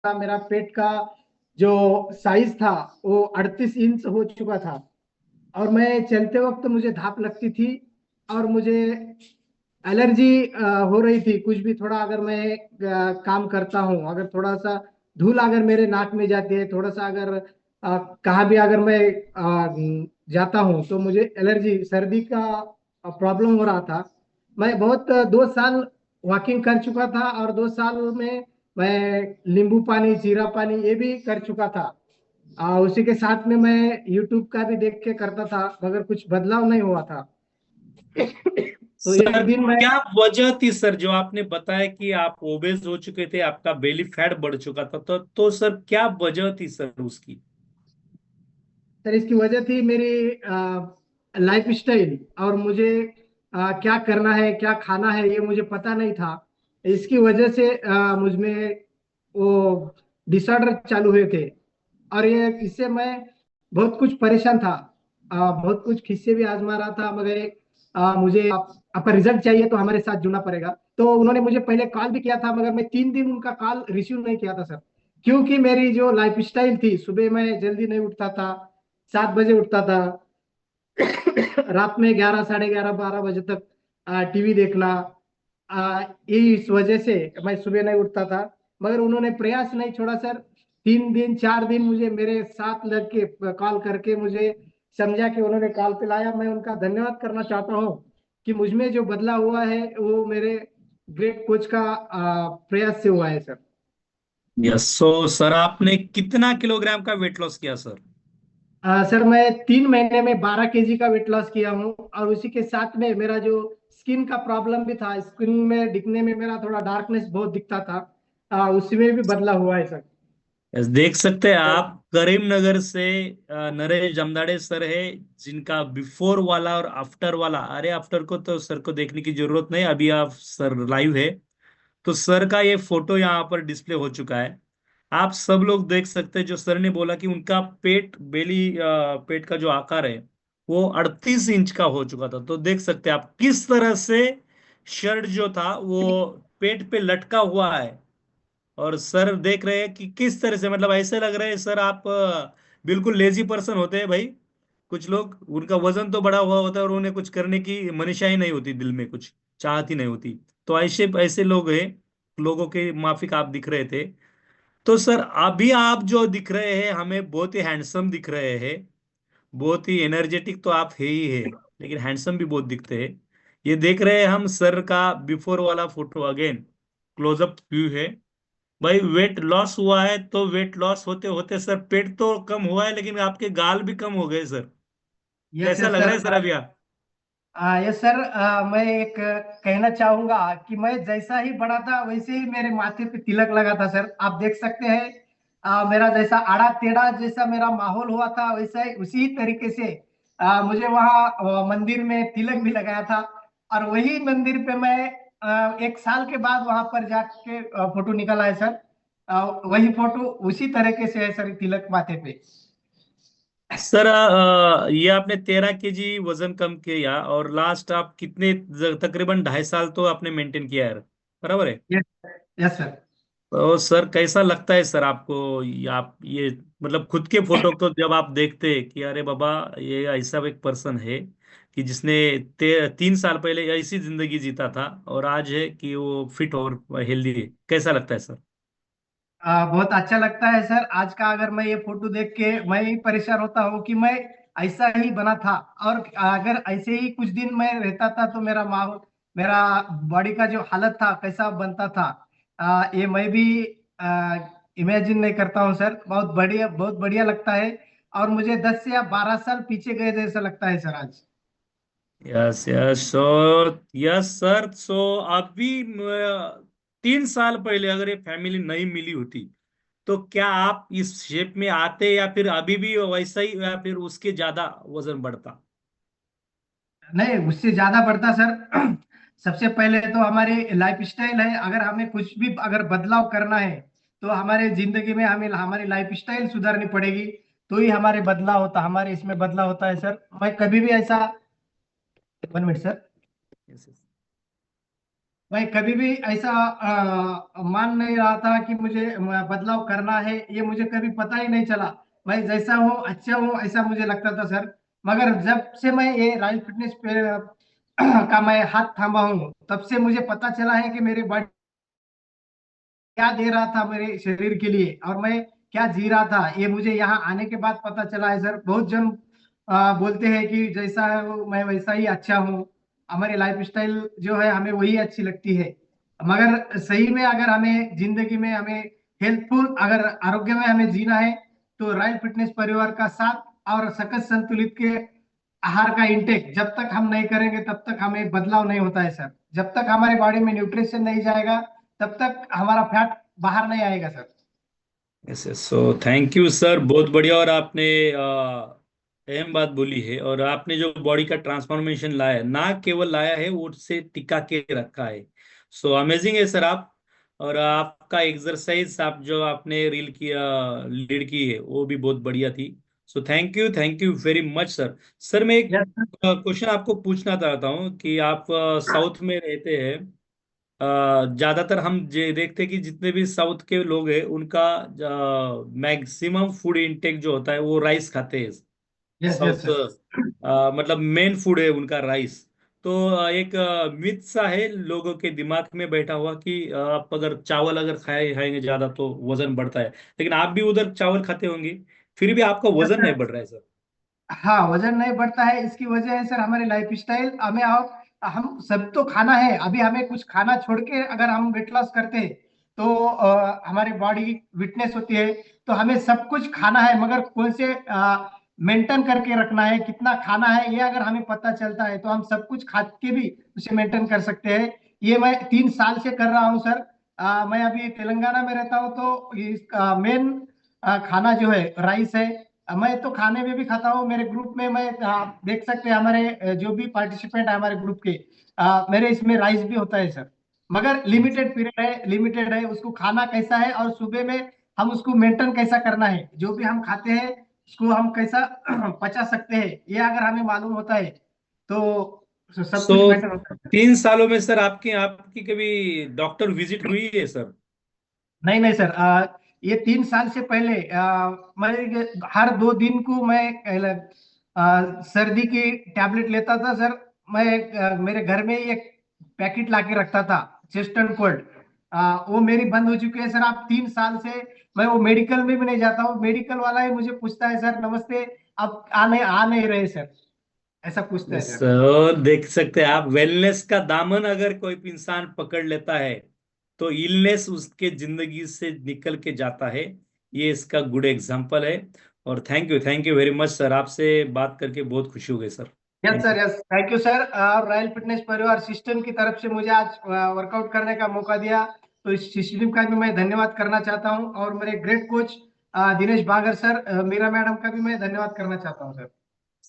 मेरा पेट का जो साइज था वो 38 इंच हो चुका था। और मैं चलते वक्त मुझे धाप लगती थी, और मुझे एलर्जी हो रही थी। कुछ भी थोड़ा अगर मैं काम करता हूँ, अगर थोड़ा सा धूल अगर मेरे नाक में जाती है, थोड़ा सा अगर कहाँ भी अगर मैं जाता हूँ, तो मुझे एलर्जी, सर्दी का प्रॉब्लम हो रहा था। मैं बहुत 2 साल वॉकिंग कर चुका था, और 2 साल में मैं नींबू पानी, जीरा पानी ये भी कर चुका था। उसी के साथ में मैं यूट्यूब का भी देख के करता था, मगर कुछ बदलाव नहीं हुआ था। तो एक सर दिन मैं क्या वजह थी सर, जो आपने बताया कि आप ओबेस हो चुके थे, आपका बेली फैट बढ़ चुका था, तो सर क्या वजह थी सर उसकी? सर, इसकी वजह थी मेरी लाइफ स्टाइल, और मुझे क्या करना है, क्या खाना है, ये मुझे पता नहीं था। इसकी वजह से मुझ में वो डिसऑर्डर चालू हुए थे। और ये इससे मैं बहुत कुछ परेशान था। बहुत कुछ खिस्से भी आजमा रहा था, मगर मुझे आपका रिजल्ट चाहिए तो हमारे साथ जुड़ना पड़ेगा। तो उन्होंने मुझे पहले कॉल भी किया था, मगर मैं 3 दिन उनका कॉल रिसीव नहीं किया था सर। क्योंकि मेरी जो लाइफ स्टाइल थी, सुबह मैं जल्दी नहीं उठता था, 7 बजे उठता था। रात में 11, साढ़े 11, 12 बजे तक टीवी देखना। इस वजह से मैं सुबह नहीं उठता था। मगर उन्होंने प्रयास नहीं छोड़ा सर। 3 दिन, 4 दिन मुझे मेरे साथ लग के कॉल करके मुझे समझा कि उन्होंने कॉल पे लाया। मैं उनका धन्यवाद करना चाहता हूँ कि मुझ में जो बदलाव हुआ है वो मेरे ग्रेट कोच का प्रयास से हुआ है सर। यस, सो सर आपने कितना किलोग्राम का वेट लॉस किया सर? सर, मैं 3 महीने में 12 केजी का वेट लॉस किया हूँ। और उसी के साथ में मेरा जो स्किन का प्रॉब्लम भी था, स्किन में दिखने में मेरा थोड़ा डार्कनेस बहुत दिखता था, उसमें भी बदला हुआ है सर। यस, देख सकते हैं आप करीमनगर से नरेश जमदाड़े सर है, जिनका बिफोर वाला और आफ्टर वाला, अरे आफ्टर को तो सर को देखने की जरूरत नहीं, अभी आप सर लाइव है। तो सर का ये फोटो यहाँ पर डिस्प्ले हो चुका है। आप सब लोग देख सकते हैं, जो सर ने बोला कि उनका पेट बेली पेट का जो आकार है वो 38 इंच का हो चुका था। तो देख सकते हैं आप किस तरह से शर्ट जो था वो पेट पे लटका हुआ है। और सर देख रहे हैं कि किस तरह से, मतलब ऐसे लग रहे हैं सर आप बिल्कुल लेजी पर्सन होते हैं भाई। कुछ लोग, उनका वजन तो बड़ा हुआ होता है और उन्हें कुछ करने की मनीषा ही नहीं होती, दिल में कुछ चाहत ही नहीं होती। तो ऐसे ऐसे लोग हैं, लोगों के माफिक आप दिख रहे थे। तो सर अभी आप जो दिख रहे हैं हमें बहुत ही हैंडसम दिख रहे हैं, बहुत ही एनर्जेटिक तो आप है ही है, लेकिन हैंडसम भी बहुत दिखते हैं। ये देख रहे हैं हम सर का बिफोर वाला फोटो, अगेन क्लोजअप व्यू है। भाई वेट लॉस हुआ है तो वेट लॉस होते होते सर पेट तो कम हुआ है, लेकिन आपके गाल भी कम हो गए सर। यस कैसा यस लग रहा सर। है सर अभी आप? यस सर, मैं एक कहना चाहूंगा कि मैं जैसा ही बड़ा था वैसे ही मेरे माथे पे तिलक लगा था सर। आप देख सकते हैं, मेरा जैसा आड़ा टेढ़ा जैसा मेरा माहौल हुआ था, वैसा ही उसी तरीके से मुझे वहाँ मंदिर में तिलक भी लगाया था। और वही मंदिर पे मैं 1 साल के बाद वहां पर जाके फोटो निकाला है सर। वही फोटो उसी तरीके से है सर, तिलक माथे पे। सर ये आपने 13 केजी वजन कम किया, और लास्ट आप कितने, तकरीबन 2.5 साल तो आपने मेंटेन किया है, बराबर है? यस। Yes sir. तो सर कैसा लगता है सर आपको, आप ये मतलब खुद के फोटो को जब आप देखते हैं कि अरे बाबा, ये ऐसा एक पर्सन है कि जिसने 3 साल पहले ऐसी जिंदगी जीता था और आज है कि वो फिट और हेल्दी है, कैसा लगता है सर? बहुत अच्छा लगता है सर। आज का अगर मैं ये फोटो देख के मैं ही परेशान होता हूँ कि मैं ऐसा ही बना था। और अगर ऐसे ही कुछ दिन मैं रहता था तो मेरा माहौल, मेरा बॉडी का जो हालत था कैसा बनता था, ये मैं भी इमेजिन नहीं करता हूँ सर। बहुत बढ़िया, बहुत बढ़िया लगता है। और मुझे 10 या 12 साल पीछे गए जैसा लगता है सर आज। Yes yes, so yes sir, so अभी 3 साल पहले अगर ये फैमिली नहीं मिली होती तो क्या आप इस शेप में आते, या फिर अभी भी वैसा ही, या फिर उसके ज्यादा वजन बढ़ता? नहीं, उससे ज्यादा बढ़ता सर। सबसे पहले तो हमारी लाइफ स्टाइल है। अगर हमें कुछ भी अगर बदलाव करना है, तो हमारे जिंदगी में हमें हमारी लाइफ स्टाइल सुधारनी पड़ेगी। तो ही हमारे बदलाव होता, हमारे इसमें बदलाव होता है सर। मैं कभी भी ऐसा, 1 मिनट सर। Yes yes. भाई कभी भी ऐसा मान नहीं रहा था कि मुझे बदलाव करना है, ये मुझे कभी पता ही नहीं चला। भाई जैसा हूँ अच्छा हूँ ऐसा मुझे लगता था सर। मगर जब से मैं ये रॉयल फिटनेस पे का मैं हाथ थामा हूँ, तब से मुझे पता चला है कि मेरी बॉडी क्या दे रहा था मेरे शरीर के लिए, और मैं क्या जी रहा था, ये मुझे यहाँ आने के बाद पता चला है सर। बहुत जन बोलते हैं कि जैसा है मैं वैसा ही अच्छा हूँ, हमारी लाइफ स्टाइल जो है हमें वही अच्छी लगती है। मगर सही में अगर हमें जिंदगी में हमें हेल्थफुल अगर आरोग्य में हमें जीना है, तो रॉयल फिटनेस परिवार का साथ और सकस संतुलित के आहार का इंटेक जब तक हम नहीं करेंगे तब तक हमें बदलाव नहीं होता है सर। जब तक हमारे बॉडी में न्यूट्रिशन नहीं जाएगा तब तक हमारा फैट बाहर नहीं आएगा sir. Yes yes, so thank you sir, बहुत बढ़िया। और आपने अहम बात बोली है, और आपने जो बॉडी का ट्रांसफॉर्मेशन लाया है, ना केवल लाया है, वो से टिका के रखा है। सो अमेजिंग है सर आप। और आपका एक्सरसाइज आप जो आपने रील किया, लीड की है, वो भी बहुत बढ़िया थी। So thank you very much sir. Sir मैं एक यस सर। क्वेश्चन आपको पूछना चाहता हूँ कि आप साउथ में रहते हैं। ज्यादातर हम जे देखते हैं कि जितने भी साउथ के लोग हैं, उनका मैक्सिमम फूड इंटेक जो होता है वो राइस खाते हैं। Yes yes south sir. मतलब मेन फूड है उनका राइस। तो एक मिथ सा है लोगों के दिमाग में बैठा हुआ कि आप अगर चावल अगर खाएंगे ज्यादा तो वजन बढ़ता है। लेकिन आप भी उधर चावल खाते होंगे, फिर भी आपका यस वजन नहीं सर। बढ़ रहा है सर। हाँ, वजन नहीं बढ़ता है, इसकी वजह है सर हमारे लाइफ स्टाइल। हमें और हम सब तो खाना है, अभी हमें कुछ खाना छोड़ के अगर हम वेट लॉस करते हैं तो हमारी बॉडी विटनेस होती है। तो हमें सब कुछ खाना है, मगर कौन से मेंटेन करके रखना है, कितना खाना है, ये अगर हमें पता चलता है तो हम सब कुछ खा के भी उसे मेंटेन कर सकते हैं। ये मैं 3 साल से कर रहा हूँ सर। मैं अभी तेलंगाना में रहता हूँ, तो इसका मेन खाना जो है राइस है। मैं तो खाने में भी खाता हूँ, मेरे ग्रुप में मैं देख सकते हैं हमारे जो भी पार्टिसिपेंट है हमारे ग्रुप के, मेरे इसमें राइस भी होता है सर। मगर लिमिटेड पीरियड है, लिमिटेड है, उसको खाना कैसा है और सुबह में हम उसको मेंटेन कैसा करना है, जो भी हम खाते हैं उसको हम कैसा पचा सकते हैं, ये अगर हमें मालूम होता है तो सब सो कुछ मेंटेन होता है। 3 सालों में सर आपकी आपकी कभी डॉक्टर विजिट हुई है सर? नहीं नहीं सर, ये 3 साल से पहले मैं हर 2 दिन को मैं सर्दी की टैबलेट लेता था सर। मैं मेरे घर में ही एक पैकेट ला के रखता था, चेस्ट एंड कोल्ड। वो मेरी बंद हो चुकी है सर। आप 3 साल से मैं वो मेडिकल में भी नहीं जाता हूँ, मेडिकल वाला ही मुझे पूछता है सर नमस्ते, अब आ नहीं रहे सर, ऐसा पूछता है सर। सर देख सकते हैं आप, वेलनेस का दामन अगर कोई भी इंसान पकड़ लेता है तो इलनेस उसके जिंदगी से निकल के जाता है। ये इसका गुड एग्जांपल है। और thank you very much sir, आपसे बात करके बहुत खुशी हो गई sir. Yes thank sir, you. Yes, thank you sir. और रॉयल फिटनेस परिवार सिस्टम की तरफ से मुझे आज वर्कआउट करने का मौका दिया, तो इस सिस्टम का भी मैं धन्यवाद करना चाहता हूं। और मेरे ग्रेट कोच दिनेश बागर सर, मीरा मैडम का भी मैं धन्यवाद करना चाहता हूं sir.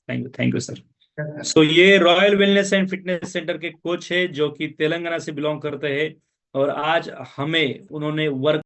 Thank you sir. Yes sir. So ये royal wellness and fitness centre के कोच है जो कि तेलंगाना से बिलोंग करते हैं। और आज हमें उन्होंने वर्क